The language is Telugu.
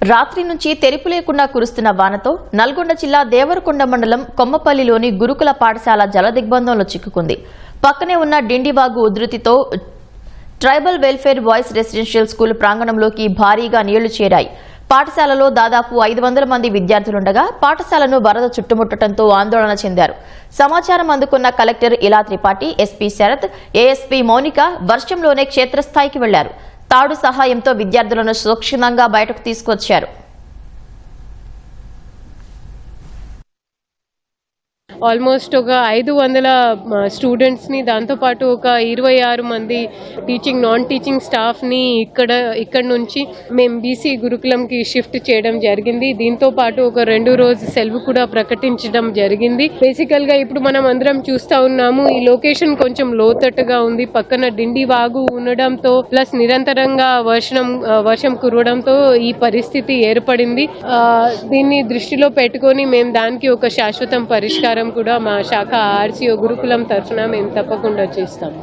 రాత్రి నుంచి తెరుపు లేకుండా కురుస్తున్న వానతో నల్గొండ జిల్లా దేవరకొండ మండలం కొమ్మపల్లిలోని గురుకుల పాఠశాల జలదిగ్బంధంలో చిక్కుకుంది. పక్కనే ఉన్న డిండివాగు ఉధృతితో tribal welfare boys residential school ప్రాంగణంలోకి భారీగా నీళ్లు చేరాయి. పాఠశాలలో దాదాపు 500 మంది విద్యార్థులుండగా పాఠశాలను వరద చుట్టుముట్టడంతో ఆందోళన చెందారు. సమాచారం అందుకున్న కలెక్టర్ ఇలా త్రిపాఠి, ఎస్పీ శరత్, ఏఎస్పీ మౌనిక వర్షంలోనే క్షేత్రస్థాయికి వెళ్లారు. తాడు సహాయంతో విద్యార్థులను సురక్షితంగా బయటకు తీసుకొచ్చారు. ఆల్మోస్ట్ ఒక 500 స్టూడెంట్స్ని, దాంతోపాటు ఒక 26 మంది టీచింగ్ నాన్ టీచింగ్ స్టాఫ్ని ఇక్కడ నుంచి మేము బీసీ గురుకులంకి షిఫ్ట్ చేయడం జరిగింది. దీంతో పాటు ఒక 2 రోజు సెలవు కూడా ప్రకటించడం జరిగింది. బేసికల్గా ఇప్పుడు మనం అందరం చూస్తూ ఉన్నాము, ఈ లొకేషన్ కొంచెం లోతట్టుగా ఉంది. పక్కన డిండి వాగు ఉండడంతో ప్లస్ నిరంతరంగా వర్షం కురవడంతో ఈ పరిస్థితి ఏర్పడింది. దీన్ని దృష్టిలో పెట్టుకొని మేము దానికి ఒక శాశ్వతం పరిష్కారం కూడా మా శాఖ ఆర్సీఓ గురుకులం తరఫున మేము తప్పకుండా చేస్తాము.